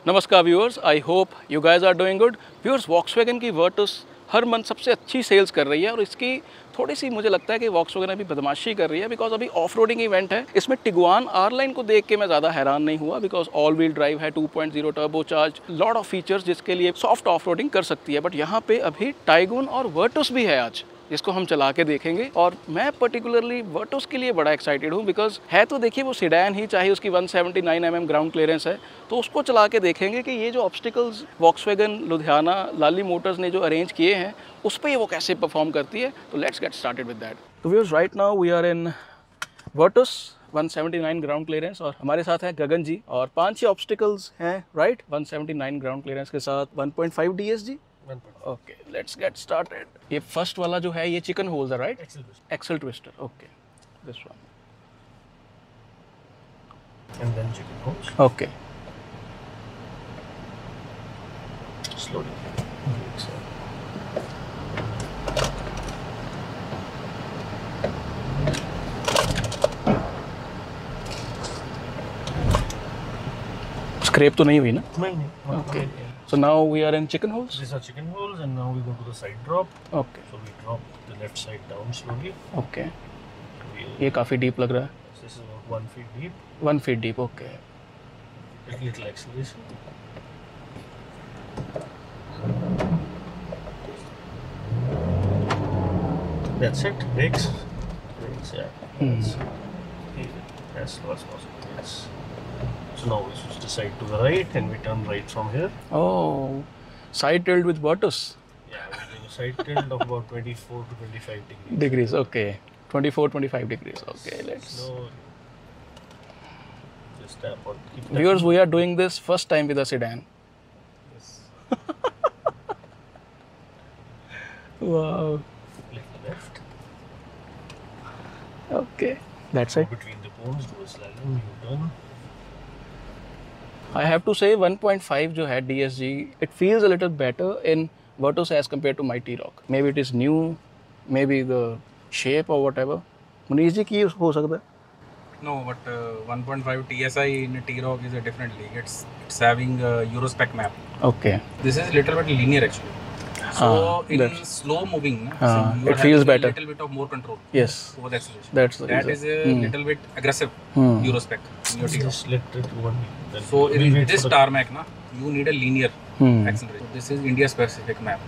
नमस्कार viewers, I hope you guys are doing good. Viewers, Volkswagen की Virtus हर month सबसे अच्छी सेल्स कर रही है और इसकी थोड़ी सी मुझे लगता है कि वॉक्सवैगन अभी बदमाशी कर रही है बिकॉज अभी ऑफ रोडिंग इवेंट है। इसमें टिगुआन आर लाइन को देख के मैं ज़्यादा हैरान नहीं हुआ बिकॉज ऑल व्हील ड्राइव है, 2.0 turbo charge, lot of features जिसके लिए सॉफ्ट ऑफ रोडिंग कर सकती है। बट यहाँ पे अभी टाइगून और वर्टस भी है आज, जिसको हम चला के देखेंगे। और मैं पर्टिकुलरली वर्टस के लिए बड़ा एक्साइटेड हूँ बिकॉज है तो देखिए वो सीडैन ही, चाहे उसकी 179 mm ग्राउंड क्लियरेंस है, तो उसको चला के देखेंगे कि ये जो ऑब्स्टिकल्स वॉक्सवैगन लुधियाना लाली मोटर्स ने जो अरेंज किए हैं उस पर वो कैसे परफॉर्म करती है। तो let's get started with that. तो viewers, right now we are in Virtus 179 ground clearance और हमारे साथ है गगन जी और 5-6 ऑब्स्टिकल्स हैं, राइट। 179 ग्राउंड क्लियरेंस के साथ 1.5 DSG। Okay, let's get started. ये फर्स्ट वाला जो है ये चिकन होल्स है, right? Axle twister. Okay, this one and then chicken holes. ओके। Slowly. स्क्रैप तो नहीं हुई ना? नहीं. Okay. So now we are in chicken holes. These are chicken holes, and now we go to the side drop. Okay. So we drop the left side down slowly. Okay. We, ये काफ़ी deep लग रहा है। this is about 1 feet deep. 1 feet deep। Okay. A little acceleration. That's it. Brakes. Yeah. That's as slow as possible. Yes. So now we switch the side to the right, and we turn right from here. Oh, side tilt with Virtus Yeah, we're doing a side tilt of about 24 to 25 degrees. degrees. Okay, 24-25 degrees. Okay, let's. So just tap on. Keep Viewers, we are doing this first time with a sedan. Yes. Wow. Little left. Okay, that's it. Between the cones, do a slalom. You turn. I have to say 1.5 जो है DSG, it feels a little better in Virtus as compared to my T-Roc. Maybe it is new, maybe the shape or whatever. Munish जी की हो सकता है? No, but 1.5 TSI in T-Roc is a different league. It's having a Eurospec map. Okay. This is little bit linear actually. So in that's- slow moving, it you are feels having better. a little bit of more control Yes, over the acceleration. that's the That reason. is a little bit aggressive Eurospec in your T-Roc. Just let it one. Then So we in wait this for the- tarmac, you need a linear Hmm. acceleration. So this is India specific map.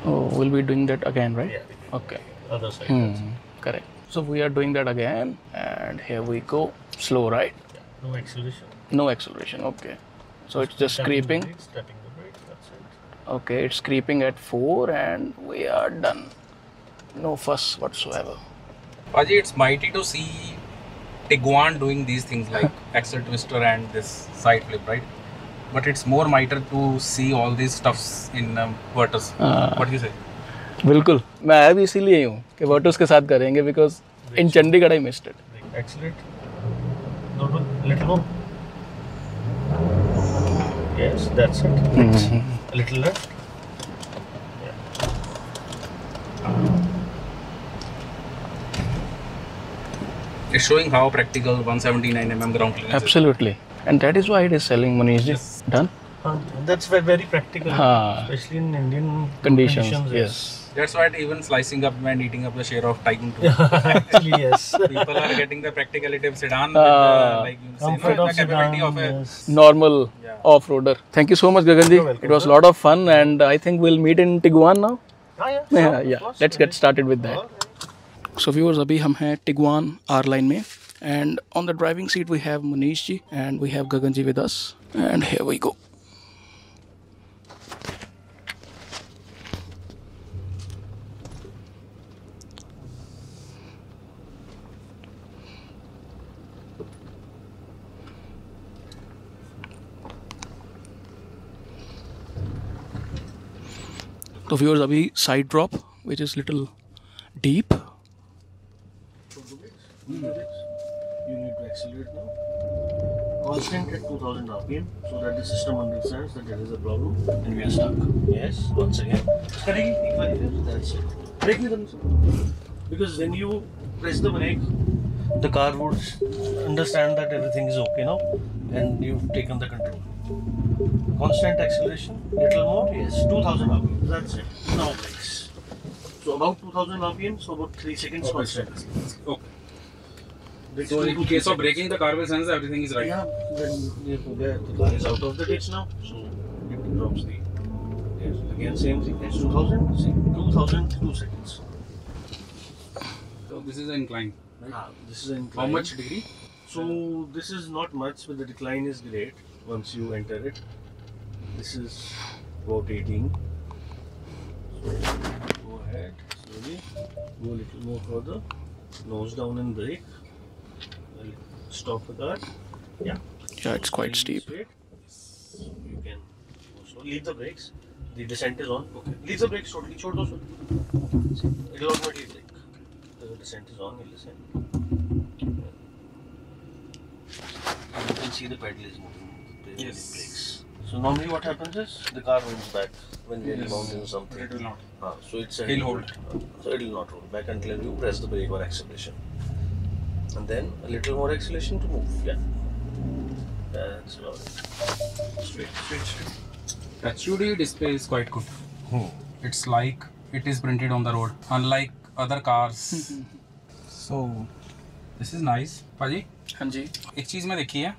Oh, we'll be doing that again, right? Yeah. we do. Okay. Other side. also. Correct. So we are doing that again, and here we go. Slow, right? Yeah. No acceleration. No acceleration. Okay. So it's just Tapping the creeping. brakes, tapping the brakes. That's it. Okay, it's creeping at 4, and we are done. No fuss whatsoever. Paji, it's mighty to see Tiguan doing these things like axle twister and this side flip, right? But it's more mightier to see all these stuffs in Virtus. What do you say? बिल्कुल, मैं आया भी इसीलिए ही हूँ कि Virtus के साथ करेंगे because in Chandigarh I missed it. Brake. Accelerate. Little more. Yes, that's it. Brakes. A little left. It's showing how practical 179 mm ground clearance is. Absolutely, and that is why it is selling. Manish ji, done. That's very practical, हाँ. especially in Indian Conditions, yes. That's why even slicing up and eating up the share of Tycoon 2. Actually, yes. People are getting the practicality of sedan with the, like you say, Comfort the of capability sedan, of a yes. Normal Yeah. off-roader. Thank you so much, Gagan ji. You're welcome, It was a sir. lot of fun, and I think we'll meet in Tiguan now. Ah, yeah, Yeah, sure, of yeah. course. Let's get started with that. Alright. So viewers, अभी हम हैं Tiguan R line में, and on the driving seat we have Manish ji and we have Gagan ji with us, and here we go. So viewers, अभी side drop which is little deep. You need to accelerate now. Constant at 2000 RPM so that the system understands that there is a problem and we are stuck. Yes, once again. That's it. Brake me then, sir. Because when you press the brake, the car would understand that everything is okay now and you've taken the control. constant acceleration, little more, yes, 2000 RPM, that's it. Now brakes. So about 2000 RPM, so about 3 seconds constant. Okay. Brakes So 2 in to 3 case of seconds. braking, the car will sense everything is right. Yeah, then the car is out of the ditch now, so it drops the. Yes, again same thing. It's 2000. See, 2000 2 seconds. So this is an incline. This is an How incline. much degree? So this is not much, but the decline is great once you enter it. This is about 18. So go ahead slowly. Go a little more further. Nose down and brake. Stop the car. Yeah. Yeah, it's quite steep. Straight. You can also leave the brakes. The descent is on. Okay. Leave the brakes totally. Short also. See, it will automatically brake. The descent is on. It will descend. You can see the pedal is moving. The Yes. brakes. So normally what happens is the car rolls back when we are Yes. rebounding or something. It will not. So it's a He'll hold. So it will not roll back until you press the brake or acceleration. And then a little more acceleration to move. Yeah. That's about it. Straight. HUD display is quite good. It's like it is printed on the road, unlike other cars. So this is nice. ਭਾਜੀ हाँ जी ਇੱਕ ਚੀਜ਼ ਮੈਂ ਦੇਖੀ ਹੈ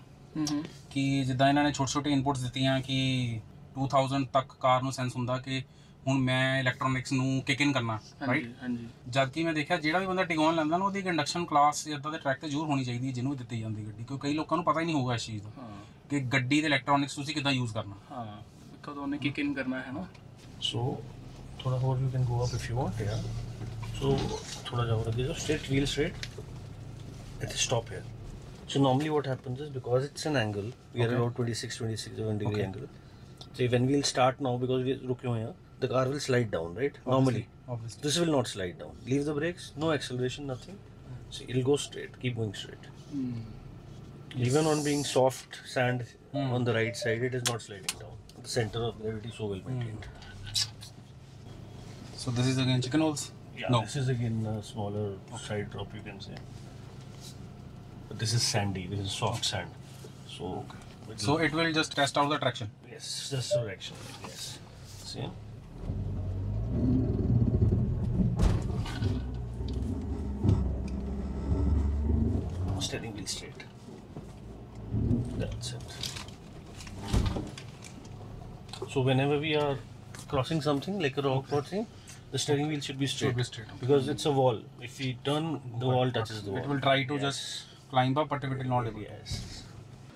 ਕਿ ਜਿੱਦਾਂ ਇਹਨਾਂ ਨੇ ਛੋਟੇ ਇਨਪੁਟਸ ਦਿੱਤੀਆਂ ਕਿ 2000 ਤੱਕ ਕਾਰ ਨੂੰ ਸੈਂਸ ਹੁੰਦਾ ਕਿ ਹੁਣ ਮੈਂ ਇਲੈਕਟ੍ਰੋਨਿਕਸ ਨੂੰ ਕਿਕ ਇਨ ਕਰਨਾ ਰਾਈਟ हाँ जी ਜਦ ਕਿ ਮੈਂ ਦੇਖਿਆ ਜਿਹੜਾ ਵੀ ਬੰਦਾ ਟਿਗੋਨ ਲੈਂਦਾ ਨਾ ਉਹਦੀ ਇੱਕ ਇੰਡਕਸ਼ਨ ਕਲਾਸ ਇਦਾਂ ਦੇ ਟਰੈਕ ਤੇ ਜ਼ਰੂਰ ਹੋਣੀ ਚਾਹੀਦੀ ਹੈ ਜਿਹਨੂੰ ਵੀ ਦਿੱਤੀ ਜਾਂਦੀ ਗੱਡੀ ਕਿਉਂਕਿ ਕਈ ਲੋਕਾਂ ਨੂੰ ਪਤਾ ਹੀ ਨਹੀਂ ਹੋਊਗਾ ਇਸ ਚੀਜ਼ ਦਾ हाँ ਕਿ ਗੱਡੀ ਦੇ ਇਲੈਕਟ੍ਰੋਨਿਕਸ ਤੁਸੀਂ ਕਿੱਦਾਂ ਯੂਜ਼ ਕਰਨਾ हाँ बिकॉज उन्हें किक इन करना है ना So thoda more you can go up if you want. Yeah. So thoda जाओ रख दीजिए. Straight wheel straight. At the stop here. So normally what happens is because it's an angle, we are Okay. about 27 degree Okay. angle. So when we'll start now because we रुके हुए हैं, the car will slide down, right? Normally. obviously. This will not slide down. Leave the brakes, no acceleration, nothing. So it'll go straight, keep going straight. Even on being soft sand on the right side, it is not sliding down. The center of gravity so well maintained. So this is again chicken holes? Yeah, No. this is again a smaller side drop, you can say. But this is sandy, this is soft sand. So, So it will just test out the traction. yes, just direction, yes. See? Steering wheel straight. That's it. So whenever we are crossing something like a rock crossing, the steering wheel should be straight. Should be straight. Because it's a wall. If we turn, the wall touches the wall. It will try to just climb up, but it will not able to. Yes.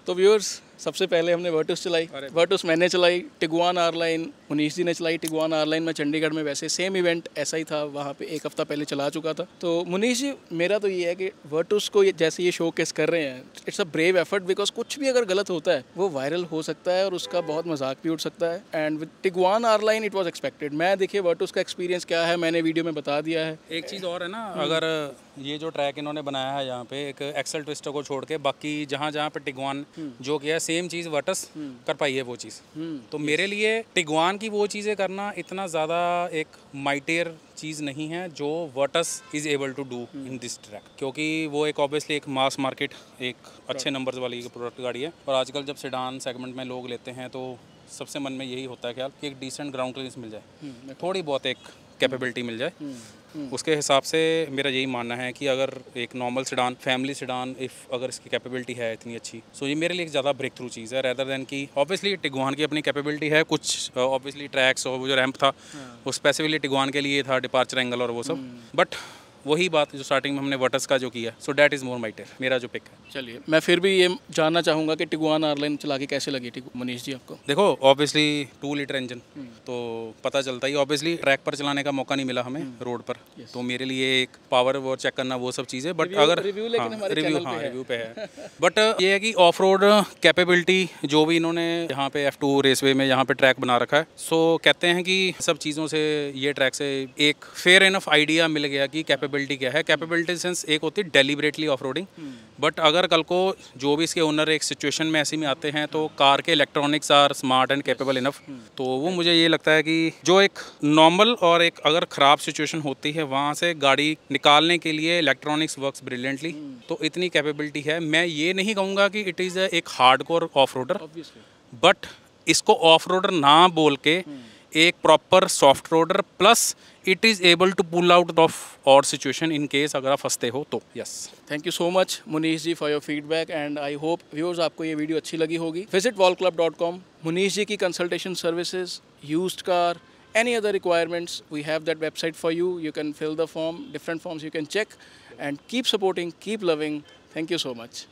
तो viewers सबसे पहले हमने Virtus चलाई Virtus मैंने चलाई Tiguan R line Munish जी ने चलाई Tiguan R line में चंडीगढ़ में वैसे सेम इवेंट ऐसा ही था वहाँ पे एक हफ्ता पहले चला चुका था तो मुनीश जी मेरा तो ये है कि वर्टस को जैसे ये शोकेस कर रहे हैं it's a brave effort because कुछ भी अगर गलत होता है वो वायरल हो सकता है और उसका बहुत मजाक भी उठ सकता है and with Tiguan R line it was expected मैं देखिए वर्टस का एक्सपीरियंस क्या है मैंने वीडियो में बता दिया है एक चीज़ और है ना अगर ये जो ट्रैक इन्होंने बनाया है यहाँ पे एक एक्सल ट्विस्टर को छोड़ के बाकी जहाँ जहाँ पे टिगवान जो किया है सेम चीज़ वर्टस कर पाई है वो चीज़ तो मेरे लिए टिगवान की वो चीज़ें करना इतना ज़्यादा एक माइटियर चीज़ नहीं है जो Virtus is able to do in this track क्योंकि वो एक ऑब्वियसली एक मास मार्केट एक अच्छे नंबर्स वाली प्रोडक्ट गाड़ी है और आजकल जब सेडान सेगमेंट में लोग लेते हैं तो सबसे मन में यही होता है ख्याल कि एक डिसेंट ग्राउंड क्लियरेंस मिल जाए थोड़ी बहुत एक कैपेबिलिटी मिल जाए उसके हिसाब से मेरा यही मानना है कि अगर एक normal sedan family sedan if अगर इसकी कैपेबिलिटी है इतनी अच्छी सो ये मेरे लिए एक ज़्यादा ब्रेक थ्रू चीज़ है रैदर दैन कि ऑब्वियसली टिगवान की अपनी कैपेबिलिटी है कुछ ऑब्वियसली ट्रैक्स और वो जो रैंप था वो स्पेसिफिकली टिगवान के लिए था डिपार्चर एंगल और वो सब बट वही बात जो स्टार्टिंग में हमने वर्टस का जो किया सो डैट इज़ मोर माइटर मेरा जो पिक है चलिए मैं फिर भी ये जानना चाहूँगा कि टिगुआन आर लाइन चला के कैसे लगी मनीष जी आपको देखो ऑब्वियसली 2 लीटर इंजन तो पता चलता ही ऑब्वियसली ट्रैक पर चलाने का मौका नहीं मिला हमें रोड पर तो मेरे लिए एक पावर वो चेक करना वो सब चीज़ें बट अगर रिव्यू पे है बट ये है कि ऑफ रोड कैपेबिलिटी जो भी इन्होंने यहाँ पे F2 रेसवे में यहाँ पे ट्रैक बना रखा है सो कहते हैं कि सब चीज़ों से ये ट्रैक से एक फेयर इनफ आइडिया मिल गया कि कैपेबिलिटी क्या है कैपेबिलिटी सेंस एक होती है डेलिबरेटली ऑफ रोडिंग बट अगर कल को जो भी इसके ओनर एक सिचुएशन में ऐसे में आते हैं तो कार के electronics are smart and capable enough तो वो मुझे ये लगता है कि जो एक नॉर्मल और एक अगर ख़राब सिचुएशन होती है वहाँ से गाड़ी निकालने के लिए इलेक्ट्रॉनिक्स वर्क्स ब्रिलियंटली तो इतनी कैपेबिलिटी है मैं ये नहीं कहूँगा कि इट इज़ एक हार्डकोर ऑफ रोडर बट इसको ऑफ रोडर ना बोल के एक proper soft roader plus it is able to pull out of और सिचुएशन इन केस अगर आप फंसते हो तो। Yes, thank you so much Munish ji for your feedback and I hope viewers आपको ये वीडियो अच्छी लगी होगी। Visit wallclub.com। मुनीश जी की consultation services, used car, any other requirements, we have that website for you. You can fill the form, different forms you can check, and keep supporting, keep loving. Thank you so much.